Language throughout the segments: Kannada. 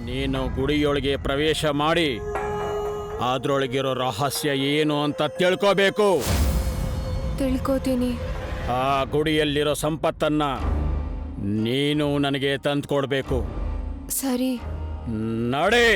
ನೀನು ಗುಡಿಯೊಳಗೆ ಪ್ರವೇಶ ಮಾಡಿ ಅದರೊಳಗಿರೋ ರಹಸ್ಯ ಏನು ಅಂತ ತಿಳ್ಕೋಬೇಕು. ತಿಳ್ಕೋತೀನಿ. ಆ ಗುಡಿಯಲ್ಲಿರೋ ಸಂಪತ್ತನ್ನ ನೀನು ನನಗೆ ತಂದುಕೊಡ್ಬೇಕು. ಸರಿ. ನಡೆ.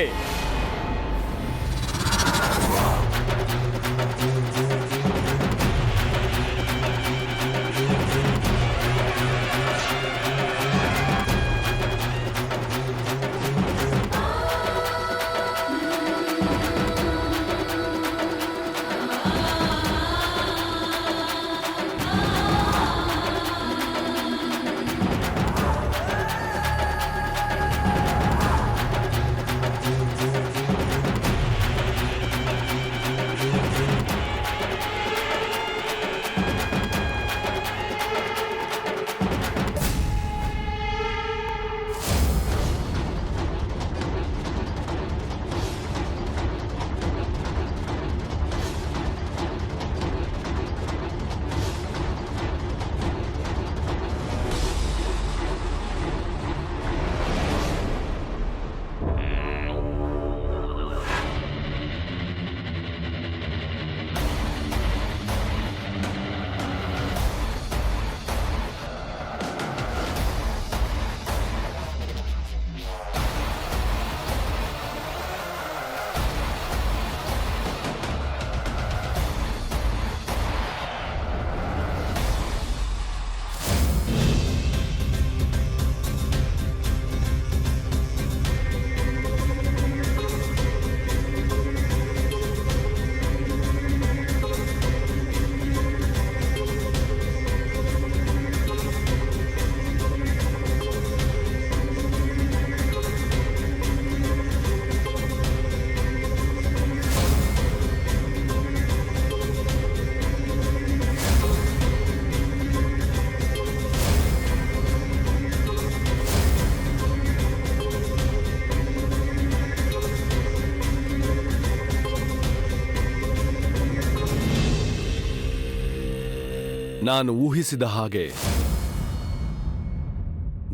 ನಾನು ಊಹಿಸಿದ ಹಾಗೆ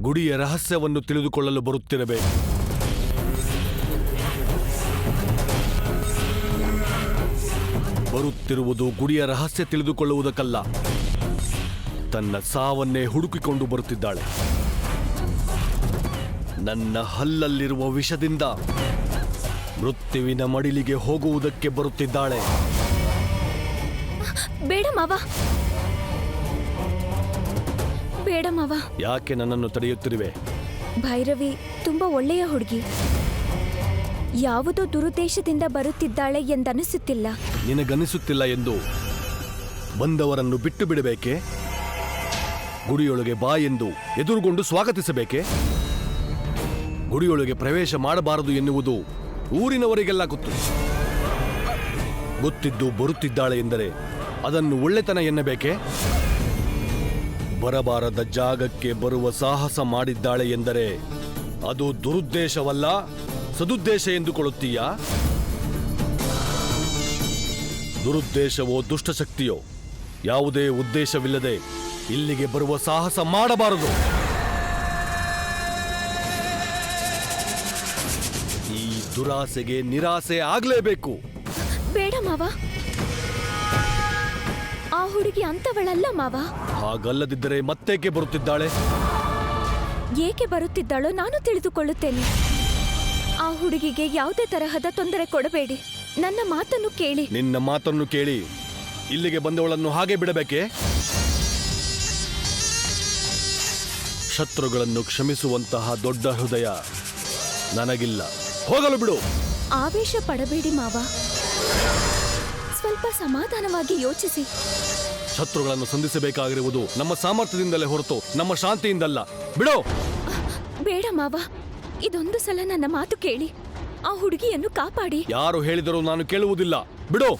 ಗುಡಿಯ ರಹಸ್ಯವನ್ನು ತಿಳಿದುಕೊಳ್ಳಲು ಬರುತ್ತಿರಬೇಕು. ಬರುತ್ತಿರುವುದು ಗುಡಿಯ ರಹಸ್ಯ ತಿಳಿದುಕೊಳ್ಳುವುದಕ್ಕಲ್ಲ, ತನ್ನ ಸಾವನ್ನೇ ಹುಡುಕಿಕೊಂಡು ಬರುತ್ತಿದ್ದಾಳೆ. ನನ್ನ ಹಲ್ಲಲ್ಲಿರುವ ವಿಷದಿಂದ ಮೃತ್ಯುವಿನ ಮಡಿಲಿಗೆ ಹೋಗುವುದಕ್ಕೆ ಬರುತ್ತಿದ್ದಾಳೆ. ಬೇಡ ಮಾವ, ಬೇಡ ಮಾವ. ಯಾಕೆ ನನ್ನನ್ನು ತಡೆಯುತ್ತಿರುವೆ? ಭೈರವಿ ತುಂಬಾ ಒಳ್ಳೆಯ ಹುಡುಗಿ, ಯಾವುದೋ ದುರುದ್ದೇಶದಿಂದ ಬರುತ್ತಿದ್ದಾಳೆ ಎಂದನಿಸುತ್ತಿಲ್ಲ. ನಿನಗನಿಸುತ್ತಿಲ್ಲ ಎಂದು ಬಂದವರನ್ನು ಬಿಟ್ಟು ಬಿಡಬೇಕೆ? ಗುಡಿಯೊಳಗೆ ಬಾ ಎಂದು ಎದುರುಗೊಂಡು ಸ್ವಾಗತಿಸಬೇಕೆ? ಗುಡಿಯೊಳಗೆ ಪ್ರವೇಶ ಮಾಡಬಾರದು ಎನ್ನುವುದು ಊರಿನವರಿಗೆಲ್ಲ ಗೊತ್ತಿದ್ದು ಬರುತ್ತಿದ್ದಾಳೆ ಎಂದರೆ ಅದನ್ನು ಒಳ್ಳೆತನ ಎನ್ನಬೇಕೆ? ಬರಬಾರದ ಜಾಗಕ್ಕೆ ಬರುವ ಸಾಹಸ ಮಾಡಿದ್ದಾಳೆ ಎಂದರೆ ಅದು ದುರುದ್ದೇಶವಲ್ಲ, ಸದುದ್ದೇಶ ಎಂದುಕೊಳ್ಳುತ್ತೀಯಾ? ದುರುದ್ದೇಶವೋ ದುಷ್ಟಶಕ್ತಿಯೋ ಯಾವುದೇ ಉದ್ದೇಶವಿಲ್ಲದೆ ಇಲ್ಲಿಗೆ ಬರುವ ಸಾಹಸ ಮಾಡಬಾರದು. ಈ ದುರಾಸೆಗೆ ನಿರಾಸೆ ಆಗಲೇಬೇಕು. ಬೇಡ ಮಾವ, ಆ ಹುಡುಗಿ ಅಂತವಳಲ್ಲ ಮಾವ. ಹಾಗಲ್ಲದಿದ್ದರೆ ಮತ್ತೇಕೆ ಬರುತ್ತಿದ್ದಾಳೆ? ಏಕೆ ಬರುತ್ತಿದ್ದಾಳೋ ನಾನು ತಿಳಿದುಕೊಳ್ಳುತ್ತೇನೆ. ಆ ಹುಡುಗಿಗೆ ಯಾವುದೇ ತರಹದ ತೊಂದರೆ ಕೊಡಬೇಡಿ. ನನ್ನ ಮಾತನ್ನು ಕೇಳಿ. ನಿನ್ನ ಮಾತನ್ನು ಕೇಳಿ ಇಲ್ಲಿಗೆ ಬಂದವಳನ್ನು ಹಾಗೆ ಬಿಡಬೇಕೆ? ಶತ್ರುಗಳನ್ನು ಕ್ಷಮಿಸುವಂತಹ ದೊಡ್ಡ ಹೃದಯ ನನಗಿಲ್ಲ. ಹೋಗಲು ಬಿಡು. ಆವೇಶ ಪಡಬೇಡಿ ಮಾವ, ಸ್ವಲ್ಪ ಸಮಾಧಾನವಾಗಿ ಯೋಚಿಸಿ. ಶತ್ರುಗಳನ್ನು ಸಂಧಿಸಬೇಕಾಗಿರುವುದು ನಮ್ಮ ಸಾಮರ್ಥ್ಯದಿಂದಲೇ ಹೊರತು ನಮ್ಮ ಶಾಂತಿಯಿಂದಲ್ಲ. ಬಿಡು. ಬೇಡ ಮಾವ, ಇದೊಂದು ಸಲ ನನ್ನ ಮಾತು ಕೇಳಿ. ಆ ಹುಡುಗಿಯನ್ನು ಕಾಪಾಡಿ. ಯಾರು ಹೇಳಿದರೂ ನಾನು ಕೇಳುವುದಿಲ್ಲ. ಬಿಡು.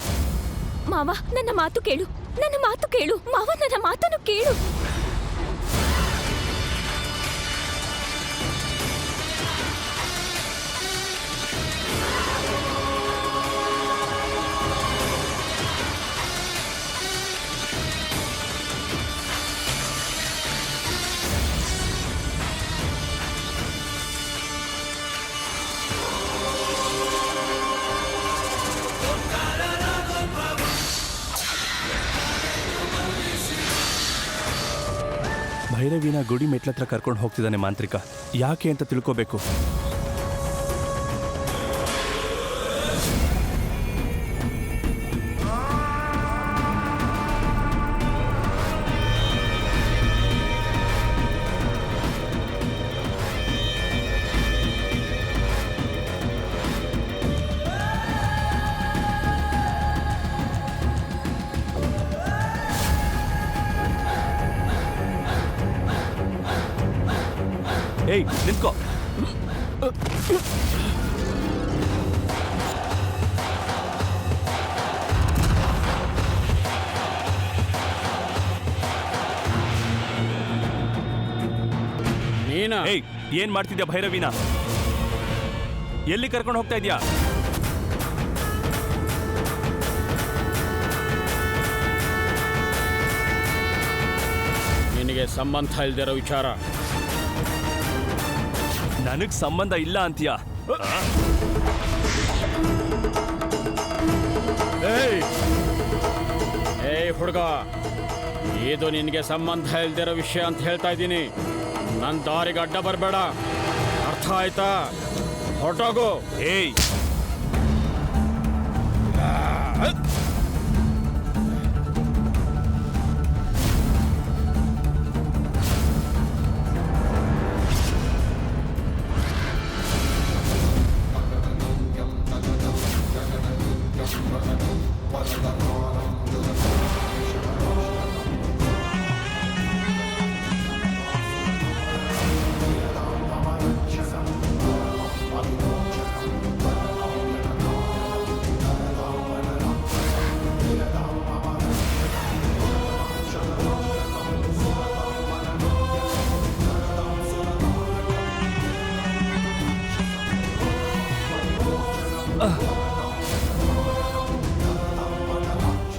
ಮಾವ, ನನ್ನ ಮಾತು ಕೇಳು, ನನ್ನ ಮಾತು ಕೇಳು ಮಾವ, ನನ್ನ ಮಾತನ್ನು ಕೇಳು. ಭೈರವಿನ ಗುಡಿ ಮೆಟ್ಲತ್ರ ಕರ್ಕೊಂಡು ಹೋಗ್ತಿದ್ದಾನೆ ಮಾಂತ್ರಿಕ. ಯಾಕೆ ಅಂತ ತಿಳ್ಕೋಬೇಕು. ಏಯ್ ನಿಂತ್ಕೋ. ನೀನಾ? ಏಯ್ ಏನ್ ಮಾಡ್ತಿದ್ಯಾ ಭೈರವಿನ? ಎಲ್ಲಿ ಕರ್ಕೊಂಡು ಹೋಗ್ತಾ ಇದ್ಯಾ? ನಿನಗೆ ಸಂಬಂಧ ಇಲ್ದಿರೋ ವಿಚಾರ. ನನಗ್ ಸಂಬಂಧ ಇಲ್ಲ ಅಂತೀಯಾ? ಏಯ್ ಹುಡುಗ, ಇದು ನಿನಗೆ ಸಂಬಂಧ ಇಲ್ದಿರೋ ವಿಷಯ ಅಂತ ಹೇಳ್ತಾ ಇದ್ದೀನಿ. ನನ್ನ ದಾರಿಗೆ ಅಡ್ಡ ಬರಬೇಡ, ಅರ್ಥ ಆಯ್ತಾ? ಹೊರಟೋಗು. ಏಯ್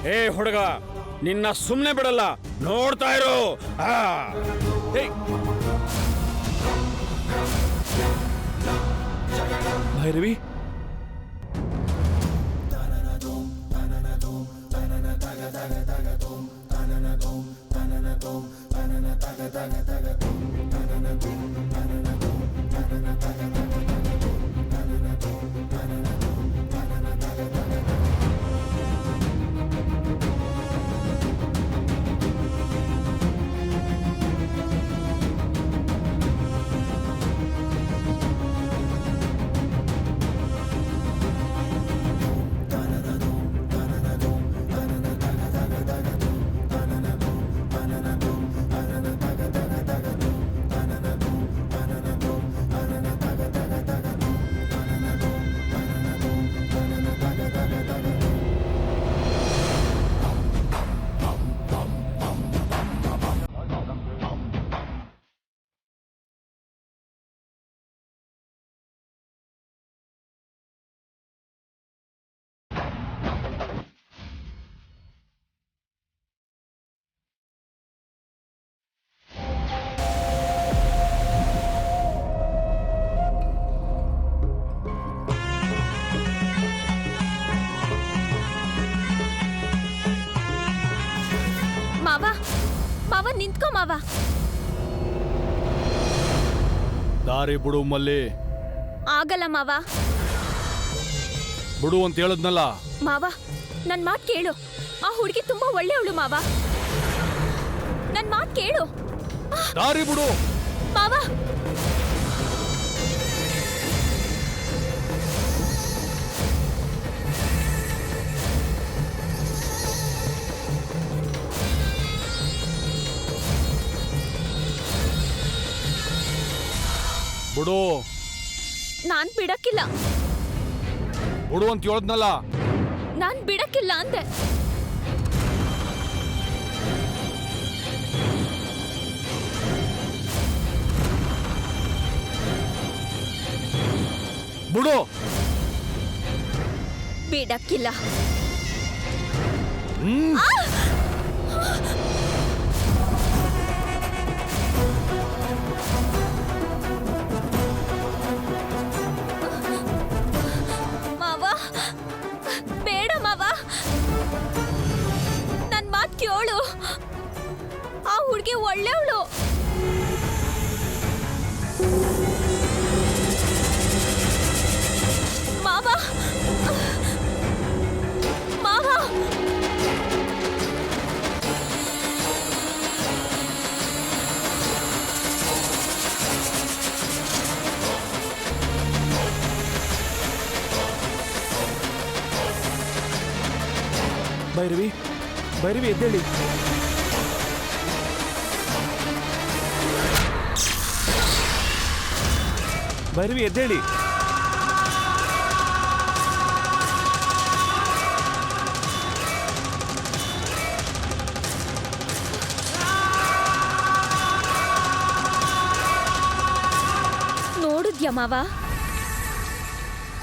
ಏ ಹುಡುಗ, ನಿನ್ನ ಸುಮ್ಮನೆ ಬಿಡಲ್ಲ, ನೋಡ್ತಾ ಇರು. ಭೈರವಿ, ಮಾವ ನಿಂತ್ಕೋ ಮಾವ. ದಾರಿ ಬಿಡು ಮಲ್ಲಿ. ಆಗಲ್ಲ ಮಾವ. ಬಿಡು ಅಂತ ಹೇಳದ್ನಲ್ಲ. ಮಾವ ನನ್ ಮಾತ್ ಕೇಳು, ಆ ಹುಡುಗಿ ತುಂಬಾ ಒಳ್ಳೆಯವಳು ಮಾವ, ನನ್ ಮಾತ್ ಕೇಳು. ದಾರಿ ಬಿಡು ಮಾವ. ಬಿಡು. ನಾನ್ ಬಿಡಕ್ಕಿಲ್ಲ. ಬಿಡು ಅಂತ ಹೇಳದ್ನಲ್ಲ. ನಾನ್ ಬಿಡಕ್ಕಿಲ್ಲ ಅಂದೆ. ಬಿಡು. ಬಿಡಕ್ಕಿಲ್ಲ. ಮಾವ ಬೇಡ ಮಾವ, ನನ್ ಮಾತ್ ಕೇಳು. ಆ ಹುಡುಗಿ ಒಳ್ಳೆವಳು. ಭೈರವಿ ಭೈರವಿ ಎದ್ದೇಳಿ. ಭೈರವಿ ಎದ್ದೇಳಿ. ನೋಡಿದ್ಯಾ ಮಾವ,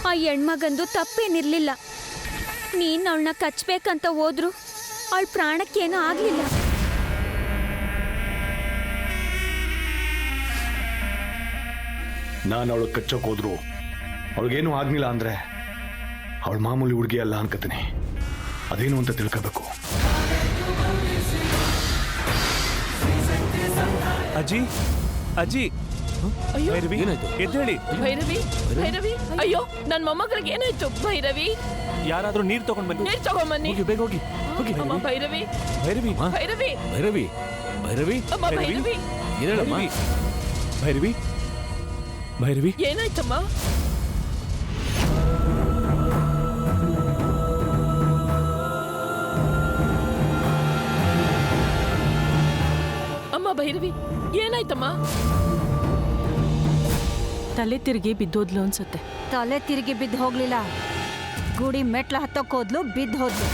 ಆ ಹೆಣ್ಮಗಂದು ತಪ್ಪೇನಿರ್ಲಿಲ್ಲ. ನೀನ್ ಅವಳನ್ನ ಕಚ್ಬೇಕಂತ ಹೋದ್ರು ಅವಳ ಪ್ರಾಣಕ್ಕೇನೂ ಆಗ್ಲಿಲ್ಲ. ನಾನು ಅವಳು ಕಚ್ಚೋಕ್ ಹೋದ್ರು ಅವಳಿಗೇನು ಆಗ್ಲಿಲ್ಲ ಅಂದ್ರೆ ಅವಳ ಮಾಮೂಲಿ ಹುಡುಗಿ ಅಲ್ಲ ಅನ್ಕತೀನಿ. ಅದೇನು ಅಂತ ತಿಳ್ಕೋಬೇಕು. ಅಜ್ಜಿ ಅಜ್ಜಿ ಭೈರವಿ ಎದ್ದೇಳಿ. ಭೈರವಿ ಭೈರವಿ ಅಯ್ಯೋ ನನ್ ಮೊಮ್ಮಗಳಿಗೆ ಏನಾಯ್ತು? ಭೈರವಿ ಯಾರಾದ್ರೂ ನೀರ್ ತಗೊಂಡ್ ಬನ್ನಿ. ನೀರ್ ತಗೊಂಬನ್ನಿ. ಹೋಗಿ ಬೇಗ ಹೋಗಿ ಹೋಗಿ. ಅಮ್ಮ ಭೈರವಿ ಭೈರವಿ ಭೈರವಿ ಭೈರವಿ ಭೈರವಿ ಅಮ್ಮ ಭೈರವಿ ಏನೇಳಮ್ಮ? ಭೈರವಿ ಭೈರವಿ ಏನಾಯ್ತಮ್ಮ? ಅಮ್ಮ ಭೈರವಿ ಏನಾಯ್ತಮ್ಮ? ತಲೆ ತಿರುಗಿ ಬಿದ್ದೋದ್ಲು ಅನ್ಸುತ್ತೆ. ತಲೆ ತಿರುಗಿ ಬಿದ್ದು ಹೋಗ್ಲಿಲ್ಲ, ಗುಡಿ ಮೆಟ್ಲ ಹತ್ತಕ್ ಹೋದ್ಲು, ಬಿದ್ದು ಹೋದ್ಲು.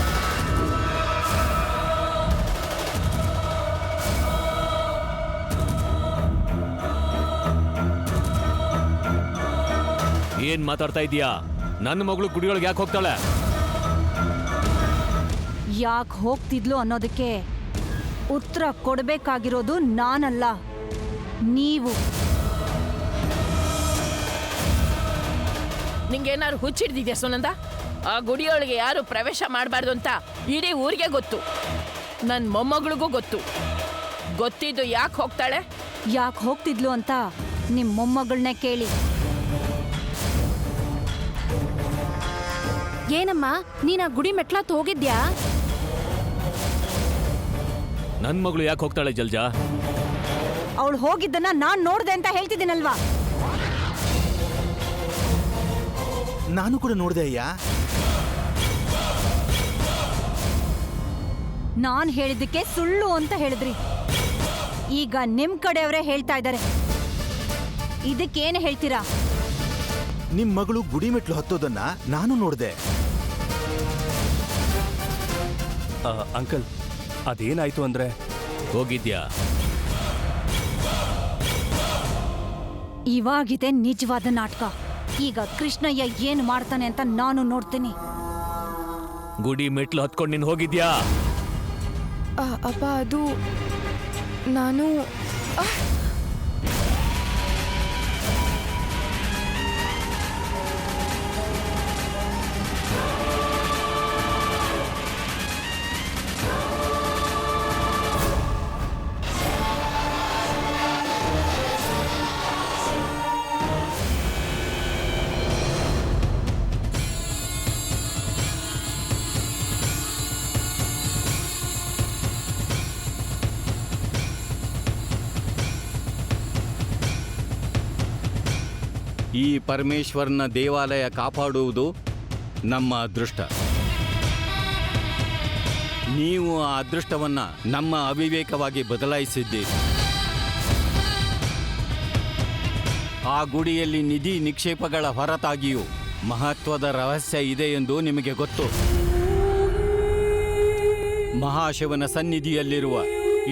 ಏನ್ ಮಾತಾಡ್ತಾ ಇದೀಯಾ? ನನ್ನ ಮಗಳು ಗುಡಿಯೊಳಗೆ ಯಾಕೆ ಹೋಗ್ತಾಳೆ? ಯಾಕೆ ಹೋಗ್ತಿದ್ಲು ಅನ್ನೋದಕ್ಕೆ ಉತ್ತರ ಕೊಡ್ಬೇಕಾಗಿರೋದು ನಾನಲ್ಲ, ನೀವು. ನಿಂಗೇನಾದ್ರು ಹುಚ್ಚಿಡ್ದಿದ್ಯಾ ಸುನಂದ? ಆ ಗುಡಿಯೊಳಗೆ ಯಾರು ಪ್ರವೇಶ ಮಾಡಬಾರ್ದು ಅಂತ ಇಡೀ ಊರಿಗೆ ಗೊತ್ತು, ನನ್ನ ಮೊಮ್ಮಗಳಿಗೂ ಗೊತ್ತು. ಗೊತ್ತಿದ್ದು ಯಾಕೆ ಹೋಗ್ತಾಳೆ? ಯಾಕೆ ಹೋಗ್ತಿದ್ಲು ಅಂತ ನಿಮ್ ಮೊಮ್ಮಗಳನ್ನೇ ಕೇಳಿ. ಏನಮ್ಮ, ನೀನ್ ಆ ಗುಡಿ ಮೆಟ್ಲತ್ ಹೋಗಿದ್ಯಾ? ನನ್ ಮಗಳು ಯಾಕೆ ಹೋಗ್ತಾಳೆ ಜಲ್ಜಾ? ಅವಳು ಹೋಗಿದ್ದನ್ನ ನಾನ್ ನೋಡ್ದೆ ಅಂತ ಹೇಳ್ತಿದ್ದೀನಲ್ವಾ? ನಾನು ಕೂಡ ನೋಡಿದೆ ಅಯ್ಯ. ನಾನ್ ಹೇಳಿದ್ದಕ್ಕೆ ಸುಳ್ಳು ಅಂತ ಹೇಳಿದ್ರಿ. ಈಗ ನಿಮ್ ಕಡೆಯವರೇ ಹೇಳ್ತಾ ಇದ್ದಾರೆ. ಇದಕ್ಕೇನು ಹೇಳ್ತೀರಾ? ನಿಮ್ ಮಗಳು ಗುಡಿ ಮೆಟ್ಲು ಹತ್ತೋದನ್ನ ನಾನು ನೋಡಿದೆ. ಅಂಕಲ್ ಅದೇನಾಯ್ತು ಅಂದ್ರೆ ಹೋಗಿದ್ಯಾ? ಇವಾಗಿದೆ ನಿಜವಾದ ನಾಟಕ. ಈಗ ಕೃಷ್ಣಯ್ಯ ಏನ್ ಮಾಡ್ತಾನೆ ಅಂತ ನಾನು ನೋಡ್ತೀನಿ. ಗುಡಿ ಮೆಟ್ಲು ಹತ್ಕೊಂಡು ನೀನ್ ಹೋಗಿದ್ಯಾ? ಅಪ್ಪ, ಅದು ನಾನು ಈ ಪರಮೇಶ್ವರನ ದೇವಾಲಯ ಕಾಪಾಡುವುದು ನಮ್ಮ ಅದೃಷ್ಟ. ನೀವು ಆ ಅದೃಷ್ಟವನ್ನು ನಮ್ಮ ಅವಿವೇಕವಾಗಿ ಬದಲಾಯಿಸಿದ್ದೀರಿ. ಆ ಗುಡಿಯಲ್ಲಿ ನಿಧಿ ನಿಕ್ಷೇಪಗಳ ಹೊರತಾಗಿಯೂ ಮಹತ್ವದ ರಹಸ್ಯ ಇದೆ ಎಂದು ನಿಮಗೆ ಗೊತ್ತು. ಮಹಾಶಿವನ ಸನ್ನಿಧಿಯಲ್ಲಿರುವ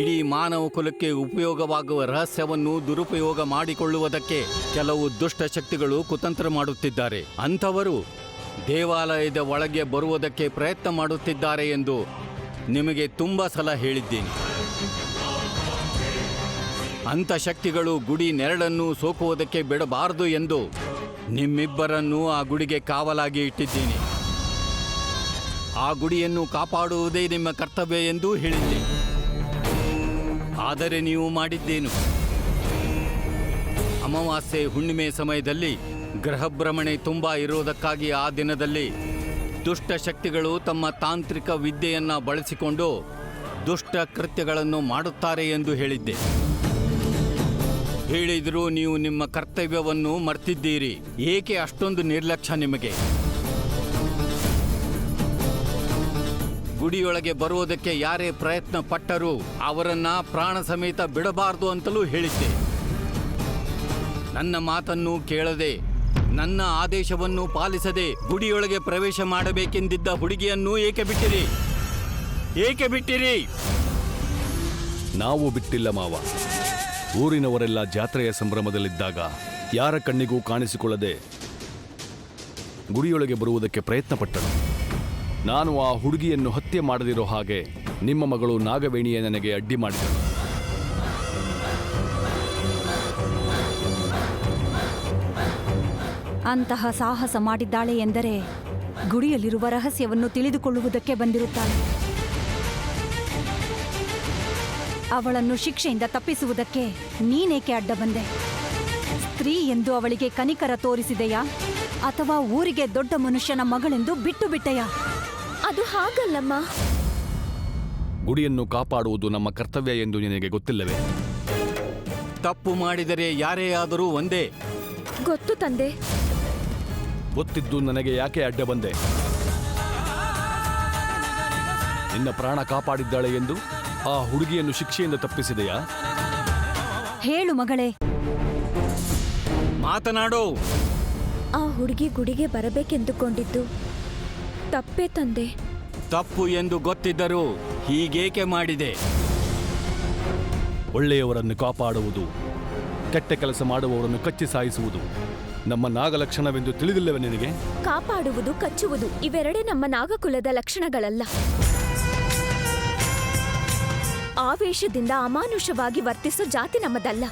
ಇಡೀ ಮಾನವ ಕುಲಕ್ಕೆ ಉಪಯೋಗವಾಗುವ ರಹಸ್ಯವನ್ನು ದುರುಪಯೋಗ ಮಾಡಿಕೊಳ್ಳುವುದಕ್ಕೆ ಕೆಲವು ದುಷ್ಟ ಶಕ್ತಿಗಳು ಕುತಂತ್ರ ಮಾಡುತ್ತಿದ್ದಾರೆ. ಅಂಥವರು ದೇವಾಲಯದ ಒಳಗೆ ಬರುವುದಕ್ಕೆ ಪ್ರಯತ್ನ ಮಾಡುತ್ತಿದ್ದಾರೆ ಎಂದು ನಿಮಗೆ ತುಂಬ ಸಲ ಹೇಳಿದ್ದೀನಿ. ಅಂಥ ಶಕ್ತಿಗಳು ಗುಡಿ ನೆರಳನ್ನು ಸೋಕುವುದಕ್ಕೆ ಬಿಡಬಾರದು ಎಂದು ನಿಮ್ಮಿಬ್ಬರನ್ನೂ ಆ ಗುಡಿಗೆ ಕಾವಲಾಗಿ ಇಟ್ಟಿದ್ದೀನಿ. ಆ ಗುಡಿಯನ್ನು ಕಾಪಾಡುವುದೇ ನಿಮ್ಮ ಕರ್ತವ್ಯ ಎಂದು ಹೇಳಿದ್ದೆ. ಆದರೆ ನೀವು ಮಾಡಿದ್ದೇನು? ಅಮಾವಾಸ್ಯೆ ಹುಣ್ಣಿಮೆ ಸಮಯದಲ್ಲಿ ಗ್ರಹಭ್ರಮಣೆ ತುಂಬ ಇರುವುದಕ್ಕಾಗಿ ಆ ದಿನದಲ್ಲಿ ದುಷ್ಟ ಶಕ್ತಿಗಳು ತಮ್ಮ ತಾಂತ್ರಿಕ ವಿದ್ಯೆಯನ್ನು ಬಳಸಿಕೊಂಡು ದುಷ್ಟ ಕೃತ್ಯಗಳನ್ನು ಮಾಡುತ್ತಾರೆ ಎಂದು ಹೇಳಿದ್ದೆ. ಹೇಳಿದರೂ ನೀವು ನಿಮ್ಮ ಕರ್ತವ್ಯವನ್ನು ಮರ್ತಿದ್ದೀರಿ. ಏಕೆ ಅಷ್ಟೊಂದು ನಿರ್ಲಕ್ಷ್ಯ ನಿಮಗೆ? ಗುಡಿಯೊಳಗೆ ಬರುವುದಕ್ಕೆ ಯಾರೇ ಪ್ರಯತ್ನ ಪಟ್ಟರೂ ಅವರನ್ನ ಪ್ರಾಣ ಸಮೇತ ಬಿಡಬಾರದು ಅಂತಲೂ ಹೇಳಿದ್ದೆ. ನನ್ನ ಮಾತನ್ನು ಕೇಳದೆ, ನನ್ನ ಆದೇಶವನ್ನು ಪಾಲಿಸದೆ ಗುಡಿಯೊಳಗೆ ಪ್ರವೇಶ ಮಾಡಬೇಕೆಂದಿದ್ದ ಹುಡುಗಿಯನ್ನು ಏಕೆ ಬಿಟ್ಟಿರಿ? ಏಕೆ ಬಿಟ್ಟಿರಿ? ನಾವು ಬಿಟ್ಟಿಲ್ಲ ಮಾವ. ಊರಿನವರೆಲ್ಲ ಜಾತ್ರೆಯ ಸಂಭ್ರಮದಲ್ಲಿದ್ದಾಗ ಯಾರ ಕಣ್ಣಿಗೂ ಕಾಣಿಸಿಕೊಳ್ಳದೆ ಗುಡಿಯೊಳಗೆ ಬರುವುದಕ್ಕೆ ಪ್ರಯತ್ನ ಪಟ್ಟಳು. ನಾನು ಆ ಹುಡುಗಿಯನ್ನು ಹತ್ಯೆ ಮಾಡದಿರೋ ಹಾಗೆ ನಿಮ್ಮ ಮಗಳು ನಾಗವೇಣಿಯೇ ನನಗೆ ಅಡ್ಡಿ ಮಾಡಿದಳು. ಅಂತಹ ಸಾಹಸ ಮಾಡಿದ್ದಾಳೆ ಎಂದರೆ ಗುಡಿಯಲ್ಲಿರುವ ರಹಸ್ಯವನ್ನು ತಿಳಿದುಕೊಳ್ಳುವುದಕ್ಕೆ ಬಂದಿರುತ್ತಾಳೆ. ಅವಳನ್ನು ಶಿಕ್ಷೆಯಿಂದ ತಪ್ಪಿಸುವುದಕ್ಕೆ ನೀನೇಕೆ ಅಡ್ಡ ಬಂದೆ? ಸ್ತ್ರೀ ಎಂದು ಅವಳಿಗೆ ಕನಿಕರ ತೋರಿಸಿದೆಯಾ ಅಥವಾ ಊರಿಗೆ ದೊಡ್ಡ ಮನುಷ್ಯನ ಮಗಳೆಂದು ಬಿಟ್ಟು ಬಿಟ್ಟೆಯಾ? ಅದು ಹಾಗಲ್ಲಮ್ಮ. ಗುಡಿಯನ್ನು ಕಾಪಾಡುವುದು ನಮ್ಮ ಕರ್ತವ್ಯ ಎಂದು ನಿನಗೆ ಗೊತ್ತಿಲ್ಲವೇ? ತಪ್ಪು ಮಾಡಿದರೆ ಯಾರೇ ಆದರೂ ಒಂದೇ. ಗೊತ್ತು ತಂದೆ. ಗೊತ್ತಿದ್ದು ನನಗೆ ಯಾಕೆ ಅಡ್ಡ ಬಂದೆ? ನಿನ್ನ ಪ್ರಾಣ ಕಾಪಾಡಿದ್ದಾಳೆ ಎಂದು ಆ ಹುಡುಗಿಯನ್ನು ಶಿಕ್ಷೆಯಿಂದ ತಪ್ಪಿಸಿದೆಯಾ? ಹೇಳು ಮಗಳೇ. ಮಾತನಾಡು. ಆ ಹುಡುಗಿ ಗುಡಿಗೆ ಬರಬೇಕೆಂದುಕೊಂಡಿದ್ದು ತಪ್ಪೇ ತಂದೆ. ತಪ್ಪು ಎಂದು ಗೊತ್ತಿದ್ದರೂ ಹೀಗೇಕೆ ಮಾಡಿದೆ? ಒಳ್ಳೆಯವರನ್ನು ಕಾಪಾಡುವುದು, ಕೆಟ್ಟ ಕೆಲಸ ಮಾಡುವವರನ್ನು ಕಚ್ಚಿ ಸಾಯಿಸುವುದು ನಮ್ಮ ನಾಗಲಕ್ಷಣವೆಂದು ತಿಳಿದಿಲ್ಲವೇ ನಿನಗೆ? ಕಾಪಾಡುವುದು, ಕಚ್ಚುವುದು ಇವೆರಡೇ ನಮ್ಮ ನಾಗಕುಲದ ಲಕ್ಷಣಗಳಲ್ಲ. ಆವೇಶದಿಂದ ಅಮಾನುಷವಾಗಿ ವರ್ತಿಸೋ ಜಾತಿ ನಮ್ಮದಲ್ಲ.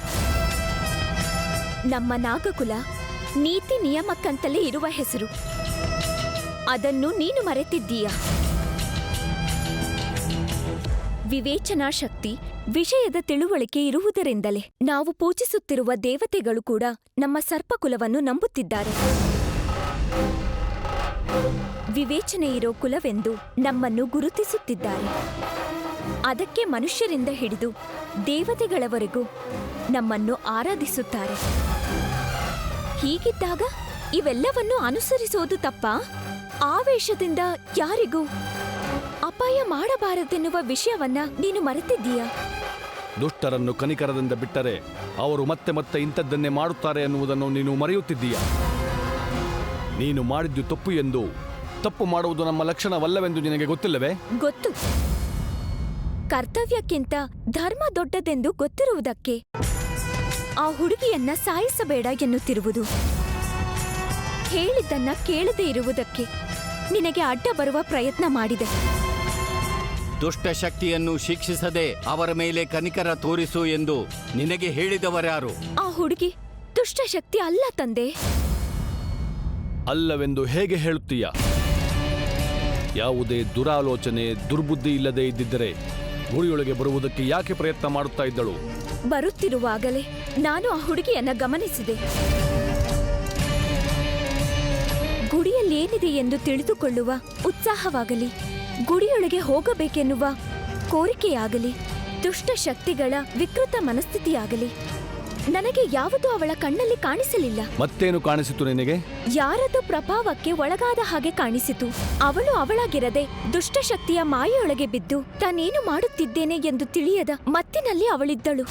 ನಮ್ಮ ನಾಗಕುಲ ನೀತಿ ನಿಯಮಕ್ಕಂತಲೇ ಇರುವ ಹೆಸರು. ಅದನ್ನು ನೀನು ಮರೆತಿದ್ದೀಯ. ವಿವೇಚನಾ ಶಕ್ತಿ, ವಿಷಯದ ತಿಳುವಳಿಕೆ ಇರುವುದರಿಂದಲೇ ನಾವು ಪೂಜಿಸುತ್ತಿರುವ ದೇವತೆಗಳು ಕೂಡ ನಮ್ಮ ಸರ್ಪಕುಲವನ್ನು ನಂಬುತ್ತಿದ್ದಾರೆ. ವಿವೇಚನೆ ಇರೋ ಕುಲವೆಂದು ನಮ್ಮನ್ನು ಗುರುತಿಸುತ್ತಿದ್ದಾರೆ. ಅದಕ್ಕೆ ಮನುಷ್ಯರಿಂದ ಹಿಡಿದು ದೇವತೆಗಳವರೆಗೂ ನಮ್ಮನ್ನು ಆರಾಧಿಸುತ್ತಾರೆ. ಹೀಗಿದ್ದಾಗ ಇವೆಲ್ಲವನ್ನು ಅನುಸರಿಸೋದು ತಪ್ಪಾ? ಆವೇಶದಿಂದ ಯಾರಿಗೂ ಅಪಾಯ ಮಾಡಬಾರದೆನ್ನುವ ವಿಷಯವನ್ನ ನೀನು ಮರೆತಿದ್ದೀಯಾ? ದುಷ್ಟರನ್ನು ಕನಿಕರದಿಂದ ಬಿಟ್ಟರೆ ಅವರು ಮತ್ತೆ ಮತ್ತೆ ಇಂಥದ್ದನ್ನೇ ಮಾಡುತ್ತಾರೆ ಎನ್ನುವುದನ್ನು ನೀನು ಮರೆಯುತ್ತಿದ್ದೀಯಾ? ನೀನು ಮಾಡಿದ್ದು ತಪ್ಪು ಎಂದು, ತಪ್ಪು ಮಾಡುವುದು ನಮ್ಮ ಲಕ್ಷಣವಲ್ಲವೆಂದು ನಿನಗೆ ಗೊತ್ತಿಲ್ಲವೇ? ಗೊತ್ತು. ಕರ್ತವ್ಯಕ್ಕಿಂತ ಧರ್ಮ ದೊಡ್ಡದೆಂದು ಗೊತ್ತಿರುವುದಕ್ಕೆ ಆ ಹುಡುಗಿಯನ್ನ ಸಾಯಿಸಬೇಡ ಎನ್ನುತ್ತಿರುವುದು. ಹೇಳಿದ್ದನ್ನ ಕೇಳದೇ ಇರುವುದಕ್ಕೆ ನಿನಗೆ ಅಡ್ಡ ಬರುವ ಪ್ರಯತ್ನ ಮಾಡಿದೆ. ದುಷ್ಟ ಶಕ್ತಿಯನ್ನು ಶಿಕ್ಷಿಸದೆ ಅವರ ಮೇಲೆ ಕನಿಕರ ತೋರಿಸು ಎಂದು ನಿನಗೆ ಹೇಳಿದವರ್ಯಾರು? ಆ ಹುಡುಗಿ ದುಷ್ಟಶಕ್ತಿ ಅಲ್ಲ ತಂದೆ. ಅಲ್ಲವೆಂದು ಹೇಗೆ ಹೇಳುತ್ತೀಯ? ಯಾವುದೇ ದುರಾಲೋಚನೆ, ದುರ್ಬುದ್ಧಿ ಇಲ್ಲದೆ ಇದ್ದಿದ್ದರೆ ಗುಡಿಯೊಳಗೆ ಬರುವುದಕ್ಕೆ ಯಾಕೆ ಪ್ರಯತ್ನ ಮಾಡುತ್ತಾ ಇದ್ದಳು? ಬರುತ್ತಿರುವಾಗಲೇ ನಾನು ಆ ಹುಡುಗಿಯನ್ನ ಗಮನಿಸಿದೆ. ಗುಡಿಯಲ್ಲೇನಿದೆ ಎಂದು ತಿಳಿದುಕೊಳ್ಳುವ ಉತ್ಸಾಹವಾಗಲಿ, ಗುಡಿಯೊಳಗೆ ಹೋಗಬೇಕೆನ್ನುವ ಕೋರಿಕೆಯಾಗಲಿ, ದುಷ್ಟ ಶಕ್ತಿಗಳ ವಿಕೃತ ಮನಸ್ಥಿತಿಯಾಗಲಿ ನನಗೆ ಯಾವುದೂ ಅವಳ ಕಣ್ಣಲ್ಲಿ ಕಾಣಿಸಲಿಲ್ಲ. ಮತ್ತೇನು ಕಾಣಿಸಿತು ನಿನಗೆ? ಯಾರದು ಪ್ರಭಾವಕ್ಕೆ ಒಳಗಾದ ಹಾಗೆ ಕಾಣಿಸಿತು. ಅವಳು ಅವಳಾಗಿರದೆ ದುಷ್ಟಶಕ್ತಿಯ ಮಾಯೆಯೊಳಗೆ ಬಿದ್ದು ತಾನೇನು ಮಾಡುತ್ತಿದ್ದೇನೆ ಎಂದು ತಿಳಿಯದ ಮತ್ತಿನಲ್ಲಿ ಅವಳಿದ್ದಳು.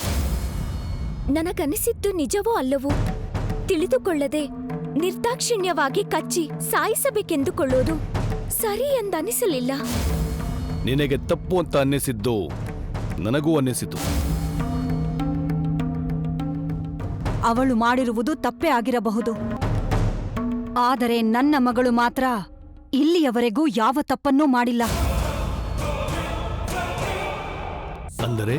ನನಗನಿಸಿದ್ದು ನಿಜವೋ ಅಲ್ಲವೋ ತಿಳಿದುಕೊಳ್ಳದೆ ನಿರ್ದಾಕ್ಷಿಣ್ಯವಾಗಿ ಕಚ್ಚಿ ಸಾಯಿಸಬೇಕೆಂದುಕೊಳ್ಳೋದು ಸರಿ ಎಂದನಿಸಲಿಲ್ಲ. ನಿನಗೆ ತಪ್ಪು ಅಂತ ಅನ್ನಿಸಿದ್ದು ನನಗೂ ಅನ್ನಿಸಿತು. ಅವಳು ಮಾಡಿರುವುದು ತಪ್ಪೇ ಆಗಿರಬಹುದು. ಆದರೆ ನನ್ನ ಮಗಳು ಮಾತ್ರ ಇಲ್ಲಿಯವರೆಗೂ ಯಾವ ತಪ್ಪನ್ನೂ ಮಾಡಿಲ್ಲ. ಅಂದರೆ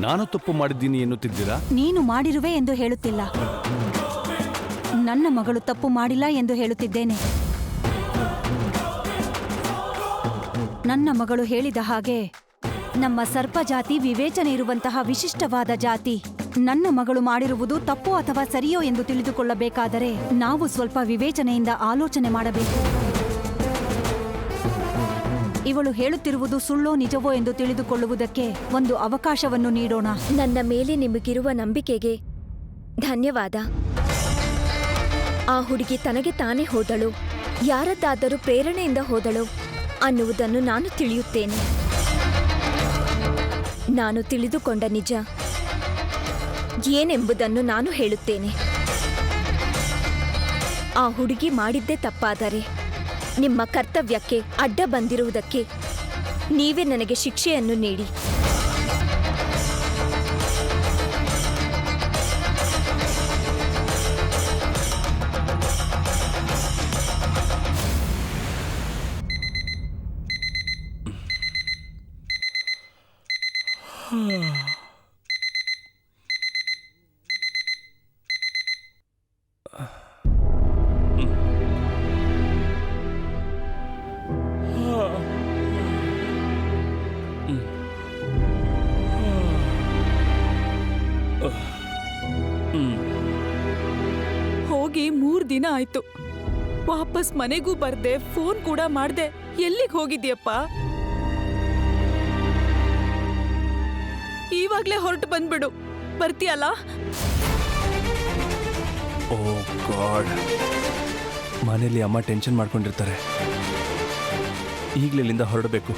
ನಾನು ತಪ್ಪು ಮಾಡಿದ್ದೀನಿ ಎನ್ನುತ್ತಿದ್ದೀರಾ? ನೀನು ಮಾಡಿರುವೆ ಎಂದು ಹೇಳುತ್ತಿಲ್ಲ, ನನ್ನ ಮಗಳು ತಪ್ಪು ಮಾಡಿಲ್ಲ ಎಂದು ಹೇಳುತ್ತಿದ್ದೇನೆ. ನನ್ನ ಮಗಳು ಹೇಳಿದ ಹಾಗೆ ನಮ್ಮ ಸರ್ಪ ಜಾತಿ ವಿವೇಚನೆ ಇರುವಂತಹ ವಿಶಿಷ್ಟವಾದ ಜಾತಿ. ನನ್ನ ಮಗಳು ಮಾಡಿರುವುದು ತಪ್ಪೋ ಅಥವಾ ಸರಿಯೋ ಎಂದು ತಿಳಿದುಕೊಳ್ಳಬೇಕಾದರೆ ನಾವು ಸ್ವಲ್ಪ ವಿವೇಚನೆಯಿಂದ ಆಲೋಚನೆ ಮಾಡಬೇಕು. ಇವಳು ಹೇಳುತ್ತಿರುವುದು ಸುಳ್ಳೋ ನಿಜವೋ ಎಂದು ತಿಳಿದುಕೊಳ್ಳುವುದಕ್ಕೆ ಒಂದು ಅವಕಾಶವನ್ನು ನೀಡೋಣ. ನನ್ನ ಮೇಲೆ ನಿಮಗಿರುವ ನಂಬಿಕೆಗೆ ಧನ್ಯವಾದ. ಆ ಹುಡುಗಿ ತನಗೆ ತಾನೇ ಹೋದಳು, ಯಾರದ್ದಾದರೂ ಪ್ರೇರಣೆಯಿಂದ ಹೋದಳು ಅನ್ನುವುದನ್ನು ನಾನು ತಿಳಿಯುತ್ತೇನೆ. ನಾನು ತಿಳಿದುಕೊಂಡ ನಿಜ ಏನೆಂಬುದನ್ನು ನಾನು ಹೇಳುತ್ತೇನೆ. ಆ ಹುಡುಗಿ ಮಾಡಿದ್ದೇ ತಪ್ಪಾದರೆ ನಿಮ್ಮ ಕರ್ತವ್ಯಕ್ಕೆ ಅಡ್ಡ ಬಂದಿರುವುದಕ್ಕೆ ನೀವೇ ನನಗೆ ಶಿಕ್ಷೆಯನ್ನು ನೀಡಿ. ಹೋಗಿ 3 ದಿನ ಆಯ್ತು. ವಾಪಸ್ ಮನೆಗೂ ಬರ್ದೆ, ಫೋನ್ ಕೂಡ ಮಾಡ್ದೆ. ಎಲ್ಲಿಗೆ ಹೋಗಿದ್ಯಪ್ಪ? ಇವಾಗ್ಲೇ ಹೊರಟು ಬಂದ್ಬಿಡು. ಬರ್ತೀಯಲ್ಲ? ಓ ಗಾಡ್, ಮನೇಲಿ ಅಮ್ಮ ಟೆನ್ಷನ್ ಮಾಡ್ಕೊಂಡಿರ್ತಾರೆ. ಈಗಲೇ ಇಲ್ಲಿಂದ ಹೊರಡಬೇಕು.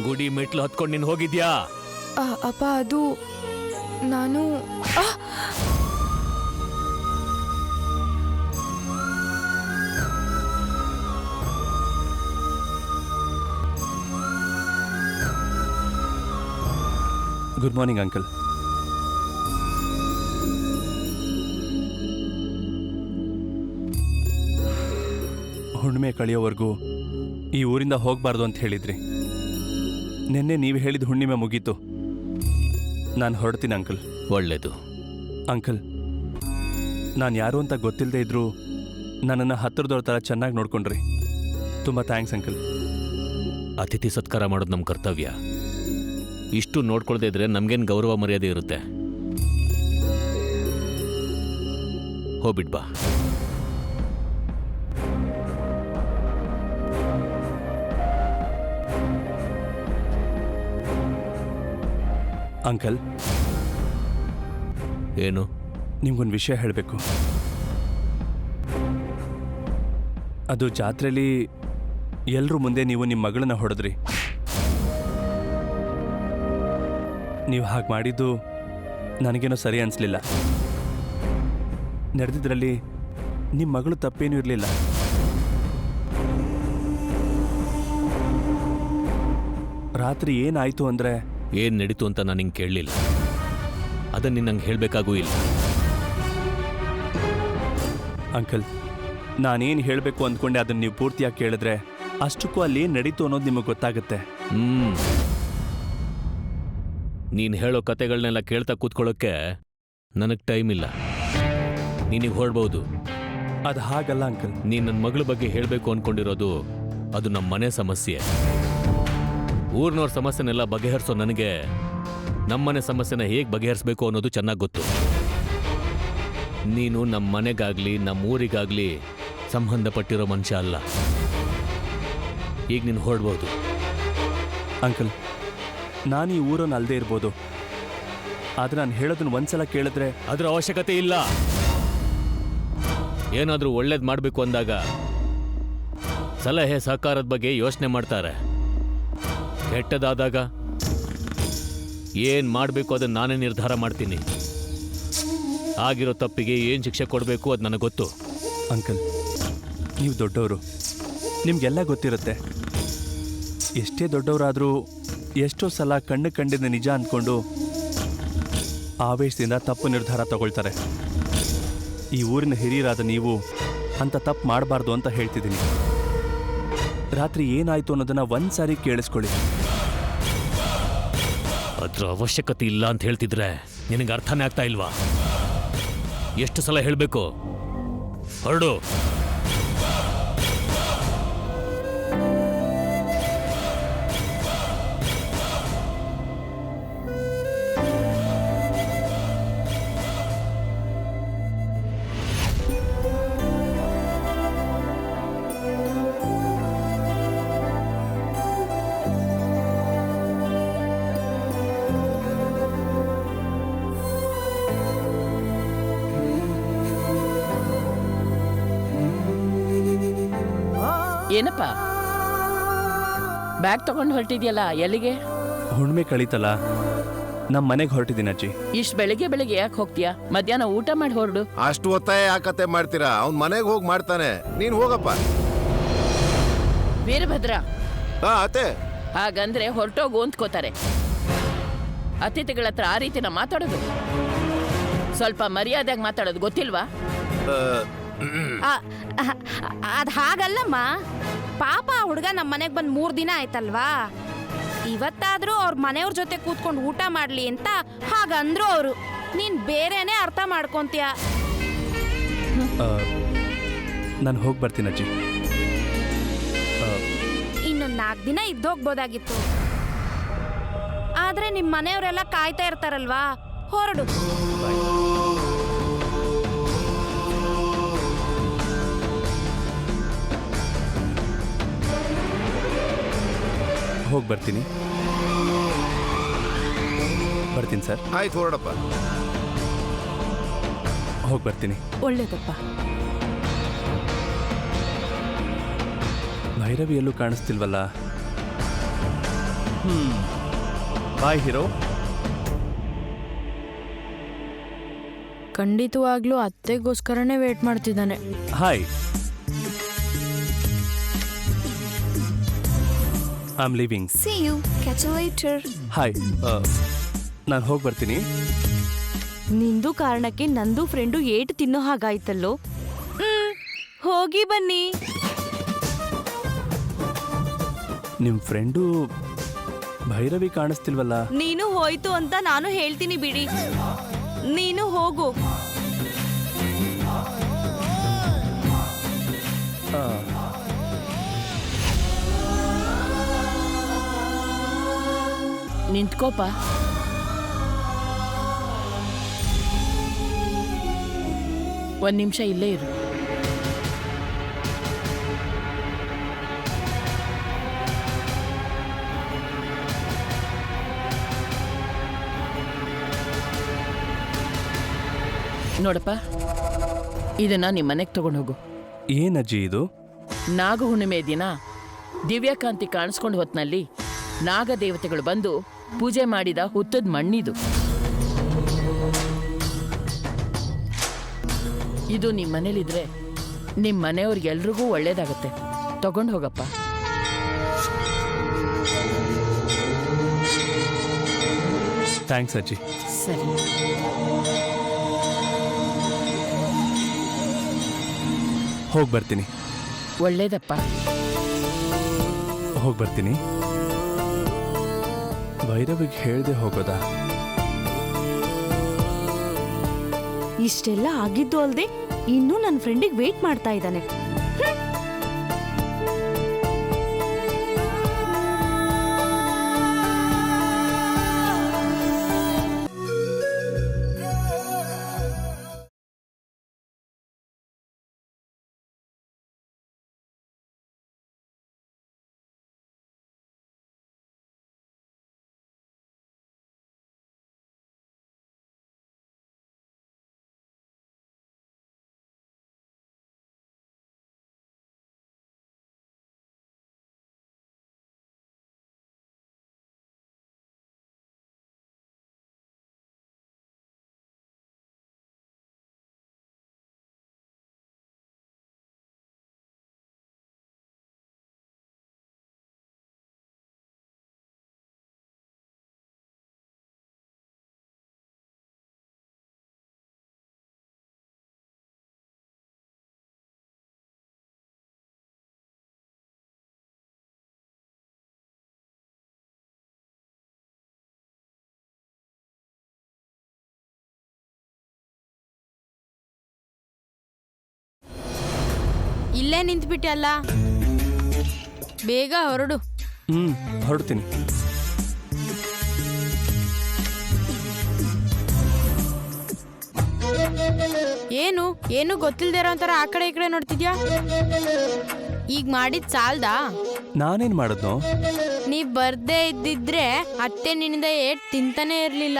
ಗುಡಿ ಮೆಟ್ಲು ಹತ್ಕೊಂಡು ನೀನು ಹೋಗಿದ್ಯಾ? ಅಪ್ಪ, ಅದು ನಾನು ಗುಡ್ ಮಾರ್ನಿಂಗ್ ಅಂಕಲ್. ಹುಣ್ಣಿಮೆ ಕಳೆಯೋವರೆಗೂ ಈ ಊರಿಂದ ಹೋಗಬಾರ್ದು ಅಂತ ಹೇಳಿದ್ರಿ. ನಿನ್ನೆ ನೀವು ಹೇಳಿದ ಹುಣ್ಣಿಮೆ ಮುಗೀತು. ನಾನು ಹೊರಡ್ತೀನಿ ಅಂಕಲ್. ಒಳ್ಳೇದು. ಅಂಕಲ್, ನಾನು ಯಾರು ಅಂತ ಗೊತ್ತಿಲ್ಲದೆ ಇದ್ರೂ ನನ್ನನ್ನು ಹತ್ತಿರದವ್ರ ಥರ ಚೆನ್ನಾಗಿ ನೋಡ್ಕೊಂಡ್ರಿ. ತುಂಬ ಥ್ಯಾಂಕ್ಸ್ ಅಂಕಲ್. ಅತಿಥಿ ಸತ್ಕಾರ ಮಾಡೋದು ನಮ್ಮ ಕರ್ತವ್ಯ. ಇಷ್ಟು ನೋಡ್ಕೊಳ್ದೇ ಇದ್ರೆ ನಮ್ಗೇನು ಗೌರವ ಮರ್ಯಾದೆ ಇರುತ್ತೆ? ಹೋಗ್ಬಿಡ್ಬಾ. ಅಂಕಲ್, ಏನು? ನಿಮ್ಗೊಂದು ವಿಷಯ ಹೇಳಬೇಕು. ಅದು ಜಾತ್ರೆಯಲ್ಲಿ ಎಲ್ಲರೂ ಮುಂದೆ ನೀವು ನಿಮ್ಮ ಮಗಳನ್ನ ಹೊಡೆದ್ರಿ. ನೀವು ಹಾಗೆ ಮಾಡಿದ್ದು ನನಗೇನೋ ಸರಿ ಅನಿಸ್ಲಿಲ್ಲ. ನಡೆದಿದ್ರಲ್ಲಿ ನಿಮ್ಮ ಮಗಳು ತಪ್ಪೇನೂ ಇರಲಿಲ್ಲ. ರಾತ್ರಿ ಏನಾಯಿತು ಅಂದರೆ ಏನು ನಡೀತು ಅಂತ ನಾನು ಹಿಂಗೆ ಕೇಳಲಿಲ್ಲ. ಅದನ್ನು ನಂಗೆ ಹೇಳಬೇಕಾಗೂ ಇಲ್ಲ. ಅಂಕಲ್, ನಾನೇನು ಹೇಳಬೇಕು ಅಂದ್ಕೊಂಡೆ ಅದನ್ನು ನೀವು ಪೂರ್ತಿಯಾಗಿ ಕೇಳಿದ್ರೆ ಅಷ್ಟಕ್ಕೂ ಅಲ್ಲೇನು ನಡೀತು ಅನ್ನೋದು ನಿಮಗೆ ಗೊತ್ತಾಗುತ್ತೆ. ನೀನು ಹೇಳೋ ಕತೆಗಳನ್ನೆಲ್ಲ ಕೇಳ್ತಾ ಕೂತ್ಕೊಳ್ಳೋಕ್ಕೆ ನನಗೆ ಟೈಮ್ ಇಲ್ಲ. ನೀನಿಗೆ ಹೊರಡ್ಬೋದು. ಅದು ಹಾಗಲ್ಲ ಅಂಕಲ್. ನೀನು ನನ್ನ ಮಗಳ ಬಗ್ಗೆ ಹೇಳಬೇಕು ಅಂದ್ಕೊಂಡಿರೋದು ಅದು ನಮ್ಮ ಮನೆ ಸಮಸ್ಯೆ. ಊರಿನವ್ರ ಸಮಸ್ಯೆನೆಲ್ಲ ಬಗೆಹರಿಸೋ ನನಗೆ ನಮ್ಮನೆ ಸಮಸ್ಯೆನ ಹೇಗೆ ಬಗೆಹರಿಸಬೇಕು ಅನ್ನೋದು ಚೆನ್ನಾಗಿ ಗೊತ್ತು. ನೀನು ನಮ್ಮ ಮನೆಗಾಗಲಿ ನಮ್ಮ ಊರಿಗಾಗಲಿ ಸಂಬಂಧಪಟ್ಟಿರೋ ಮನುಷ್ಯ ಅಲ್ಲ. ಈಗ ನೀನು ಹೊರಡ್ಬೋದು. ಅಂಕಲ್, ನಾನು ಈ ಊರನ್ನು ಅಲ್ಲದೆ ಇರ್ಬೋದು, ಆದರೆ ನಾನು ಹೇಳೋದನ್ನ ಒಂದ್ಸಲ ಕೇಳಿದ್ರೆ ಅದರ ಅವಶ್ಯಕತೆ ಇಲ್ಲ. ಏನಾದರೂ ಒಳ್ಳೇದು ಮಾಡಬೇಕು ಅಂದಾಗ ಸಲಹೆ ಸಹಕಾರದ ಬಗ್ಗೆ ಯೋಚನೆ ಮಾಡ್ತಾರೆ. ಕೆಟ್ಟದಾದಾಗ ಏನು ಮಾಡಬೇಕು ಅದನ್ನು ನಾನೇ ನಿರ್ಧಾರ ಮಾಡ್ತೀನಿ. ಆಗಿರೋ ತಪ್ಪಿಗೆ ಏನು ಶಿಕ್ಷೆ ಕೊಡಬೇಕು ಅದು ನನಗೆ ಗೊತ್ತು. ಅಂಕಲ್, ನೀವು ದೊಡ್ಡವರು, ನಿಮಗೆಲ್ಲ ಗೊತ್ತಿರುತ್ತೆ. ಎಷ್ಟೇ ದೊಡ್ಡವರಾದರೂ ಎಷ್ಟೋ ಸಲ ಕಣ್ಣು ಕಂಡಿದ್ದ ನಿಜ ಅಂದ್ಕೊಂಡು ಆವೇಶದಿಂದ ತಪ್ಪು ನಿರ್ಧಾರ ತಗೊಳ್ತಾರೆ. ಈ ಊರಿನ ಹಿರಿಯರಾದ ನೀವು ಅಂತ ತಪ್ಪು ಮಾಡಬಾರ್ದು ಅಂತ ಹೇಳ್ತಿದ್ದೀನಿ. ರಾತ್ರಿ ಏನಾಯ್ತು ಅನ್ನೋದನ್ನ ಒಂದ್ಸಾರಿ ಕೇಳಿಸ್ಕೊಳ್ಳಿ. ಅದ್ರ ಅವಶ್ಯಕತೆ ಇಲ್ಲ ಅಂತ ಹೇಳ್ತಿದ್ರೆ ನಿನಗೆ ಅರ್ಥನೇ ಆಗ್ತಾ ಇಲ್ವಾ? ಎಷ್ಟು ಸಲ ಹೇಳಬೇಕು? ಹೊರಡು. ಏನಪ್ಪ ಬ್ಯಾಗ್ ತಗೊಂಡು ಹೊರಟಿದ್ಯಲ್ಲ, ಎಲ್ಲಿಗೆ? ಹುಣ್ಣಿಮೆ ಕಳೀತಲ್ಲ, ನಮ್ಮ ಮನೆಗೆ ಹೊರಟಿದ್ದೀನಿ ಅಜ್ಜಿ. ಇಷ್ಟು ಬೆಳಿಗ್ಗೆ ಬೆಳಿಗ್ಗೆ ಯಾಕೆ ಹೋಗ್ತೀಯಾ? ಮಧ್ಯಾಹ್ನ ಊಟ ಮಾಡಿ ಹೊರಡು. ಅಷ್ಟು ಒತ್ತಾಯ ಯಾಕತ್ತೆ ಮಾಡ್ತೀರಾ? ಅವ್ನ್ ಮನೆಗೆ ಹೋಗಿ ಮಾಡ್ತಾನೆ, ನೀನ್ ಹೋಗಪ್ಪ. ವೀರಭದ್ರ, ಹಾ ಅತ್ತೆ. ಹಾಗಂದ್ರೆ ಹೊರಟೋಗು ಅಂದ್ಕೋತಾರೆ. ಅತಿಥಿಗಳ ಹತ್ರ ಆ ರೀತಿನ ಮಾತಾಡೋದು? ಸ್ವಲ್ಪ ಮರ್ಯಾದೆಯಾಗಿ ಮಾತಾಡೋದು ಗೊತ್ತಿಲ್ವಾ? ಅದ್ ಹಾಗಲ್ಲಮ್ಮ. ಪಾಪ ಹುಡುಗ ನಮ್ಮ ಮನೆಗೆ ಬಂದು 3 ದಿನ ಆಯ್ತಲ್ವಾ, ಇವತ್ತಾದ್ರೂ ಅವ್ರ ಮನೆಯವ್ರ ಜೊತೆ ಕೂತ್ಕೊಂಡು ಊಟ ಮಾಡ್ಲಿ ಅಂತ ಹಾಗಂದ್ರು ಅವರು. ನೀನ್ ಬೇರೆನೆ ಅರ್ಥ ಮಾಡ್ಕೊಂತೀಯ. ನಾನು ಹೋಗಿ ಬರ್ತೀನಿ ಅಜ್ಜಿ. ಇನ್ನೊಂದು 4 ದಿನ ಇದ್ದೋಗ್ಬೋದಾಗಿತ್ತು, ಆದ್ರೆ ನಿಮ್ ಮನೆಯವರೆಲ್ಲ ಕಾಯ್ತಾ ಇರ್ತಾರಲ್ವಾ, ಹೊರಡು. ಹೋಗಿ ಬರ್ತೀನಿ ಸರ್. ಆಯ್ತು, ಹೊರಡಪ್ಪ. ಹೋಗಿ ಬರ್ತೀನಿ. ಒಳ್ಳೇದಪ್ಪ. ಭೈರವಿ ಎಲ್ಲೂ ಕಾಣಿಸ್ತಿಲ್ವಲ್ಲ. Boy hero. ಖಂಡಿತವಾಗ್ಲೂ ಅತ್ತೆಗೋಸ್ಕರನೇ ವೇಟ್ ಮಾಡ್ತಿದ್ದಾನೆ. Hi, I am leaving. See you. Catch you later. Hi, ನಾನು ಹೋಗಿ ಬರ್ತೀನಿ. ನಿಂದು ಕಾರಣಕ್ಕೆ ನಂದು ಫ್ರೆಂಡು ಏಟು ತಿನ್ನೋ ಹಾಗಾಯ್ತಲ್ಲೋ. ಹೋಗಿ ಬನ್ನಿ. ನಿಮ್ಮ ಫ್ರೆಂಡು ಭೈರವಿ ಕಾಣಿಸ್ತಿಲ್ವಲ್ಲ. ನೀನು ಹೋಯ್ತು ಅಂತ ನಾನು ಹೇಳ್ತೀನಿ ಬಿಡಿ, ನೀನು ಹೋಗು. ನಿಂತ್ಕೋಪ. ಒಂದ್ ನಿಮಿಷ ಇಲ್ಲೇ ಇರು. ನೋಡಪ್ಪ, ಇದನ್ನ ನಿಮ್ಮ ಮನೆಗೆ ತಗೊಂಡು ಹೋಗು. ಏನಜ್ಜಿ ಇದು? ನಾಗ ಹುಣ್ಣಿಮೆ ದಿನ ದಿವ್ಯಕಾಂತಿ ಕಾಣಿಸ್ಕೊಂಡು ಹೊತ್ನಲ್ಲಿ ನಾಗದೇವತೆಗಳು ಬಂದು ಪೂಜೆ ಮಾಡಿದ ಹುತ್ತದ ಮಣ್ಣಿದು. ಇದು ನಿಮ್ಮ ಮನೇಲಿದ್ರೆ ನಿಮ್ಮ ಮನೆಯವ್ರಿಗೆಲ್ರಿಗೂ ಒಳ್ಳೇದಾಗತ್ತೆ. ತಗೊಂಡು ಹೋಗಪ್ಪ. ಥ್ಯಾಂಕ್ಸ್ ಅಜ್ಜಿ. ಸರಿ. ಹೋಗಿ ಬರ್ತೀನಿ. ಒಳ್ಳೇದಪ್ಪ. ಹೋಗಿ ಬರ್ತೀನಿ. ಭೈರವಿಗೆ ಹೇಳ್ದೆ ಹೋಗೋದಾ? ಇಷ್ಟೆಲ್ಲ ಆಗಿದ್ದು ಅಲ್ದೆ ಇನ್ನೂ ನನ್ನ ಫ್ರೆಂಡಿಗೆ ವೇಟ್ ಮಾಡ್ತಾ ಇದ್ದಾನೆ. ಇಲ್ಲೇ ನಿಂತ್ಬಿಟ್ಟಲ್ಲ, ಬೇಗ ಹೊರಡು. ಹೊರಡ್ತೀನಿ. ಏನು ಗೊತ್ತಿಲ್ದೇ ಇರೋ ಒಂಥರ ಆ ಕಡೆ ಈ ಕಡೆ ನೋಡ್ತಿದ್ಯಾ? ಈಗ ಮಾಡಿದ್ ಸಾಲ್ದಾ? ನಾನೇನ್ ಮಾಡಿದ್ನೋ? ನೀವ್ ಬರ್ದೇ ಇದ್ದಿದ್ರೆ ಅತ್ತೆ ನಿನ್ನಿಂದ ಏಟ್ ತಿಂತಾನೆ ಇರ್ಲಿಲ್ಲ.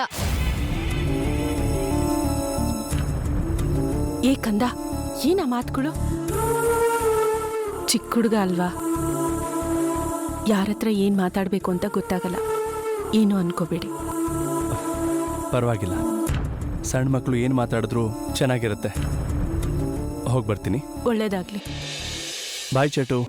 ಏ ಕಂದ, ಏನ ಮಾತುಗಳು? ಚಿಕ್ಕ ಹುಡುಗ ಅಲ್ವಾ, ಯಾರತ್ರ ಏನ್ ಮಾತಾಡ್ಬೇಕು ಅಂತ ಗೊತ್ತಾಗಲ್ಲ. ಏನು ಅನ್ಕೋಬೇಡಿ. ಪರವಾಗಿಲ್ಲ, ಸಣ್ಣ ಮಕ್ಕಳು ಏನು ಮಾತಾಡಿದ್ರು ಚೆನ್ನಾಗಿರುತ್ತೆ. ಹೋಗಿ ಬರ್ತೀನಿ. ಒಳ್ಳೇದಾಗ್ಲಿ. ಬಾಯ್ ಚಟು.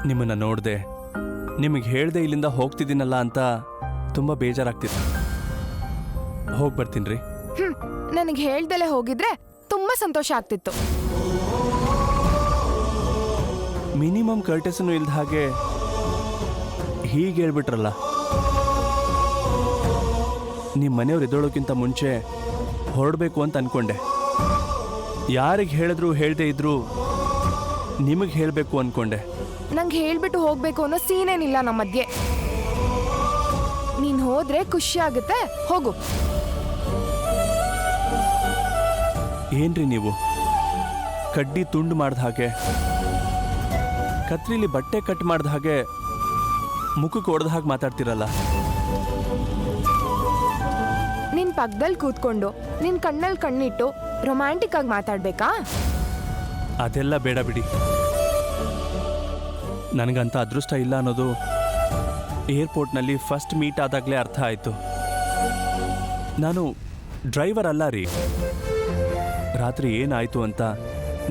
ನಿಮ್ಮನ್ನ ನೋಡ್ದೆ, ನಿಮಗೆ ಹೇಳ್ದೆ ಇಲ್ಲಿಂದ ಹೋಗ್ತಿದ್ದೀನಲ್ಲ ಅಂತ ತುಂಬ ಬೇಜಾರಾಗ್ತಿತ್ತು. ಹೋಗಿ ಬರ್ತೀನಿ ರೀ. ನನಗೆ ಹೇಳ್ದಲೆ ಹೋಗಿದ್ರೆ ತುಂಬಾ ಸಂತೋಷ ಆಗ್ತಿತ್ತು. ಮಿನಿಮಮ್ ಕರ್ಟೆಸನ್ನು ಇಲ್ದ ಹಾಗೆ ಹೀಗೆ ಹೇಳ್ಬಿಟ್ರಲ್ಲ. ನಿಮ್ಮ ಮನೆಯವ್ರು ಎದ್ದೋಳೋಕ್ಕಿಂತ ಮುಂಚೆ ಹೊರಡಬೇಕು ಅಂತ ಅನ್ಕೊಂಡೆ. ಯಾರಿಗೆ ಹೇಳಿದ್ರು ಹೇಳದೇ ಇದ್ರು ನಿಮಗೆ ಹೇಳಬೇಕು ಅನ್ಕೊಂಡೆ. ನಂಗೆ ಹೇಳ್ಬಿಟ್ಟು ಹೋಗ್ಬೇಕು ಅನ್ನೋ ಸೀನೇನಿಲ್ಲ ನಮ್ಮ ಮಧ್ಯೆ. ನೀನ್ ಹೋದ್ರೆ ಖುಷಿ ಆಗುತ್ತೆ, ಹೋಗು. ಏನ್ರಿ ನೀವು ಕಡ್ಡಿ ತುಂಡು ಮಾಡ್ದ ಹಾಗೆ, ಕತ್ರಿಲಿ ಬಟ್ಟೆ ಕಟ್ ಮಾಡ್ದ ಹಾಗೆ, ಮುಖಕ್ಕೆ ಹೊಡೆದ ಹಾಗೆ ಮಾತಾಡ್ತಿರಲ್ಲ. ನಿನ್ ಪಕ್ಕದಲ್ಲಿ ಕೂತ್ಕೊಂಡು ನಿನ್ ಕಣ್ಣಲ್ಲಿ ಕಣ್ಣಿಟ್ಟು ರೊಮ್ಯಾಂಟಿಕ್ ಆಗಿ ಮಾತಾಡ್ಬೇಕಾ? ಅದೆಲ್ಲ ಬೇಡ ಬಿಡಿ. ನನಗಂತ ಅದೃಷ್ಟ ಇಲ್ಲ ಅನ್ನೋದು ಏರ್ಪೋರ್ಟ್ನಲ್ಲಿ ಫಸ್ಟ್ ಮೀಟ್ ಆದಾಗಲೇ ಅರ್ಥ ಆಯಿತು. ನಾನು ಡ್ರೈವರ್ ಅಲ್ಲ ರೀ. ರಾತ್ರಿ ಏನಾಯಿತು ಅಂತ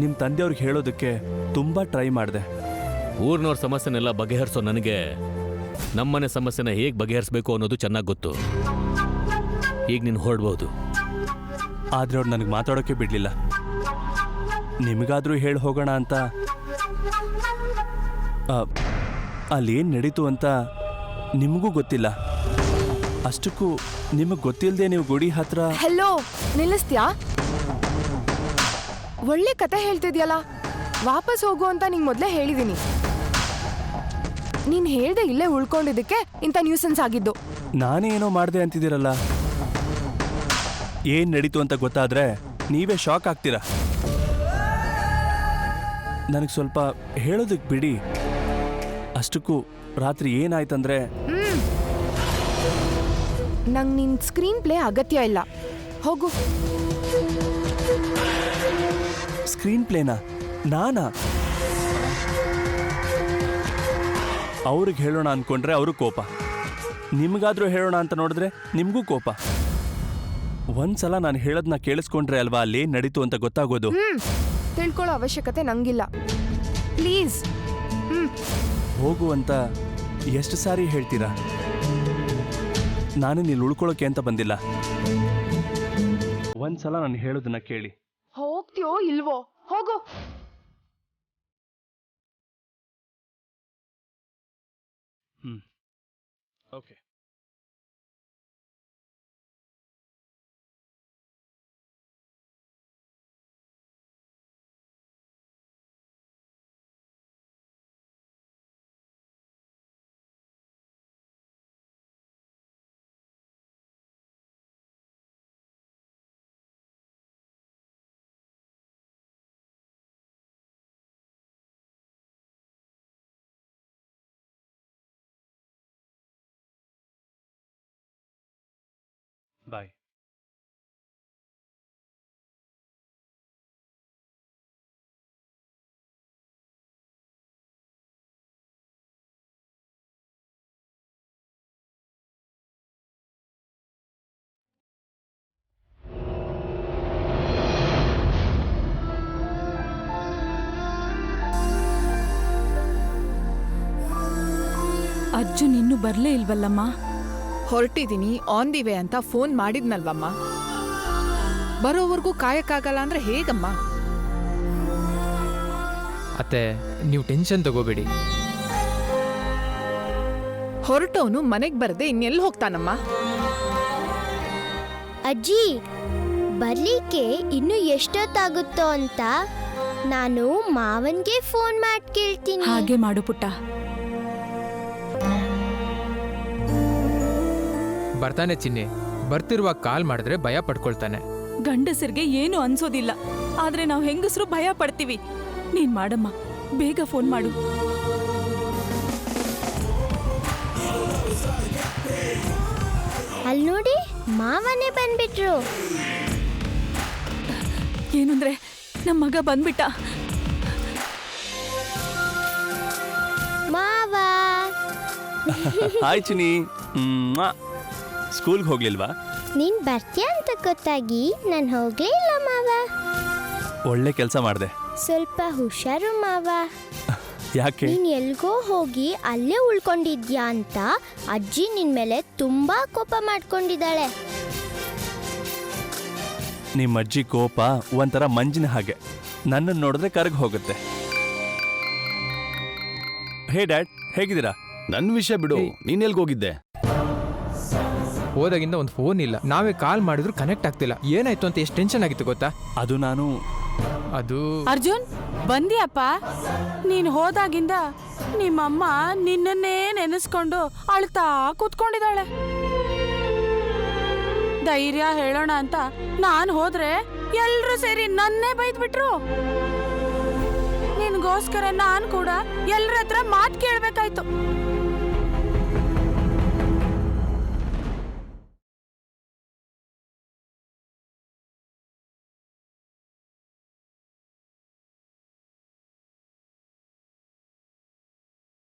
ನಿಮ್ಮ ತಂದೆಯವ್ರಿಗೆ ಹೇಳೋದಕ್ಕೆ ತುಂಬ ಟ್ರೈ ಮಾಡಿದೆ. ಊರಿನವ್ರ ಸಮಸ್ಯೆನೆಲ್ಲ ಬಗೆಹರಿಸೋ ನನಗೆ ನಮ್ಮನೆ ಸಮಸ್ಯೆನ ಹೇಗೆ ಬಗೆಹರಿಸಬೇಕು ಅನ್ನೋದು ಚೆನ್ನಾಗಿ ಗೊತ್ತು. ಈಗ ನೀನು ಹೊರಡ್ಬೋದು. ಆದರೆ ಅವ್ರು ನನಗೆ ಮಾತಾಡೋಕ್ಕೆ ಬಿಡಲಿಲ್ಲ. ನಿಮಗಾದರೂ ಹೇಳಿ ಹೋಗೋಣ ಅಂತ. ಅಲ್ಲೇನು ನಡೀತು ಅಂತ ನಿಮಗೂ ಗೊತ್ತಿಲ್ಲ. ಅಷ್ಟಕ್ಕೂ ನಿಮಗೆ ಗೊತ್ತಿಲ್ಲದೆ ನೀವು ಗುಡಿ ಹತ್ರ. ಹೆಲೋ, ನಿಲ್ಲಿಸ್ತ್ಯಾ? ಒಳ್ಳೆ ಕತೆ ಹೇಳ್ತಿದ್ಯಲ್ಲ, ವಾಪಸ್ ಹೋಗು ಅಂತ ನಿಂಗೆ ಮೊದಲೇ ಹೇಳಿದ್ದೀನಿ. ನೀನು ಹೇಳ್ದೆ ಇಲ್ಲೇ ಉಳ್ಕೊಂಡಿದ್ದಕ್ಕೆ ಇಂಥ ನ್ಯೂಸೆನ್ಸ್ ಆಗಿದ್ದು. ನಾನೇ ಏನೋ ಮಾಡಿದೆ ಅಂತಿದ್ದೀರಲ್ಲ. ಏನು ನಡೀತು ಅಂತ ಗೊತ್ತಾದರೆ ನೀವೇ ಶಾಕ್ ಆಗ್ತೀರಾ. ನನಗೆ ಸ್ವಲ್ಪ ಹೇಳೋದಕ್ಕೆ ಬಿಡಿ. ಅಷ್ಟಕ್ಕೂ ರಾತ್ರಿ ಏನಾಯ್ತಂದ್ರೆ, ನಂಗೆ ನಿನ್ನ ಸ್ಕ್ರೀನ್ ಪ್ಲೇ ಅಗತ್ಯ ಇಲ್ಲ, ಹೋಗು. ಸ್ಕ್ರೀನ್ ಪ್ಲೇನಾ? ನಾನಾ? ಅವ್ರಿಗೆ ಹೇಳೋಣ ಅಂದ್ಕೊಂಡ್ರೆ ಅವರು ಕೋಪ, ನಿಮಗಾದ್ರೂ ಹೇಳೋಣ ಅಂತ ನೋಡಿದ್ರೆ ನಿಮಗೂ ಕೋಪ. ಒಂದ್ಸಲ ನಾನು ಹೇಳೋದನ್ನ ಕೇಳಿಸ್ಕೊಂಡ್ರೆ ಅಲ್ವಾ ಅಲ್ಲಿ ನಡೀತು ಅಂತ ಗೊತ್ತಾಗೋದು. ತಿಳ್ಕೊಳ್ಳೋ ಅವಶ್ಯಕತೆ ನಂಗಿಲ್ಲ. ಪ್ಲೀಸ್. ಹೋಗು ಅಂತ ಎಷ್ಟು ಸಾರಿ ಹೇಳ್ತೀರಾ? ನಾನು ಇಲ್ಲಿ ಉಳ್ಕೊಳ್ಳೋಕೆ ಅಂತ ಬಂದಿಲ್ಲ. ಒಂದ್ಸಲ ನಾನು ಹೇಳೋದನ್ನ ಕೇಳಿ. ಹೋಗ್ತೀಯೋ ಇಲ್ವೋ? ಹೋಗು. ಓಕೆ. ಬಾಯ್. ಅರ್ಜುನ್ ಇನ್ನೂ ಬರ್ಲೇ ಇಲ್ವಲ್ಲಮ್ಮ? ಹೊರಟಿದ್ದೀನಿ, ಆನ್ ದಿ ವೇ ಅಂತ ಫೋನ್ ಮಾಡಿದ್ನಲ್ವಮ್ಮ. ಬರೋವರೆಗೂ ಕಾಯಕ್ಕಾಗಲ್ಲ ಅಂದ್ರೆ ಹೇಗಮ್ಮ? ಅತ್ತೆ, ನೀವು ಟೆನ್ಷನ್ ತಗೋಬೇಡಿ. ಹೊರಟವನು ಮನೆಗೆ ಬರದೆ ಇನ್ನೆಲ್ಲಿ ಹೋಗ್ತಾನಮ್ಮ? ಅಜ್ಜಿ, ಬರ್ಲಿಕ್ಕೆ ಇನ್ನು ಎಷ್ಟೊತ್ತಾಗುತ್ತೋ ಅಂತ ನಾನು ಮಾವನ್ಗೆ ಫೋನ್ ಮಾಡಿ ಕೇಳ್ತೀನಿ. ಹಾಗೆ ಮಾಡು ಪುಟ್ಟ. ಬರ್ತಾನೆ ಚಿನ್ನಿ. ಬರ್ತಿರುವಾಗ ಕಾಲ್ ಮಾಡಿದ್ರೆ ಭಯ ಪಡ್ಕೊಳ್ತಾನೆ. ಗಂಡಸರಿಗೆ ಏನು ಅನ್ಸೋದಿಲ್ಲ, ಆದ್ರೆ ನಾವು ಹೆಂಗಸರು ಭಯ ಪಡ್ತೀವಿ. ನೀನ್ ಮಾಡಮ್ಮ, ಬೇಗ ಫೋನ್ ಮಾಡು. ಅಲ್ಲಿ ನೋಡಿ, ಮಾವನೇ ಬಂದ್ಬಿಟ್ರು. ಏನಂದ್ರೆ ನಮ್ಮ ಮಗ ಬಂದ್ಬಿಟ್ಟ. ಮಾವ. ಹಾಯ್ ಚಿನಿ. ಸ್ಕೂಲ್ಗೆ ಹೋಗ್ಲಿಲ್ವಾ? ನೀನ್ ಬರ್ತೀಯ ಅಂತ ಗೊತ್ತಾಗಿ ನಾನು ಹೋಗ್ಲೇ ಇಲ್ಲ ಮಾವ. ಒಳ್ಳೆ ಕೆಲಸ ಮಾಡಿದೆ. ಸ್ವಲ್ಪ ಹುಷಾರು ಮಾವ. ಯಾಕೆ? ನೀನ್ ಎಲ್ಗೋ ಹೋಗಿ ಅಲ್ಲೇ ಉಳ್ಕೊಂಡಿದ್ಯಾ ಅಂತ ಅಜ್ಜಿ ನಿನ್ ಮೇಲೆ ತುಂಬಾ ಕೋಪ ಮಾಡ್ಕೊಂಡಿದ್ದಾಳೆ. ನಿಮ್ಮ ಅಜ್ಜಿ ಕೋಪ ಒಂಥರ ಮಂಜಿನ ಹಾಗೆ, ನನ್ನನ್ನು ನೋಡಿದ್ರೆ ಕರಗ್ ಹೋಗುತ್ತೆ. ಹೇ ಡ್ಯಾಡ್, ಹೇಗಿದ್ದೀರಾ? ನನ್ನ ವಿಷಯ ಬಿಡು, ನೀನ್ ಎಲ್ಗೋಗಿದ್ದೆ? ಹೋದಾಗಿಂದ ಒಂದು ಫೋನ್ ಇಲ್ಲ. ನಾವೇ ಕಾಲ್ ಮಾಡಿದ್ರು ಕನೆಕ್ಟ್ ಆಗ್ತಿಲ್ಲ. ಏನಾಯ್ತು ಅಂತ ಎಷ್ಟು ಟೆನ್ಷನ್ ಆಗಿತ್ತು ಗೊತ್ತಾ? ಅದು ಅರ್ಜುನ್, ಬಂದಿಯಪ್ಪ? ನೀನು ಹೋದಾಗಿಂದ ನಿಮ್ಮಮ್ಮ ನಿನ್ನನ್ನೇ ನೆನೆಸ್ಕೊಂಡು ಅಳ್ತಾ ಕೂತ್ಕೊಂಡಿದ್ದಾಳೆ. ಧೈರ್ಯ ಹೇಳೋಣ ಅಂತ ನಾನು ಹೋದ್ರೆ ಎಲ್ರೂ ಸೇರಿ ನನ್ನೇ ಬೈದ್ಬಿಟ್ರು. ನಿನ್ಗೋಸ್ಕರ ನಾನು ಕೂಡ ಎಲ್ಲರ ಹತ್ರ ಮಾತು ಕೇಳ್ಬೇಕಾಯ್ತು.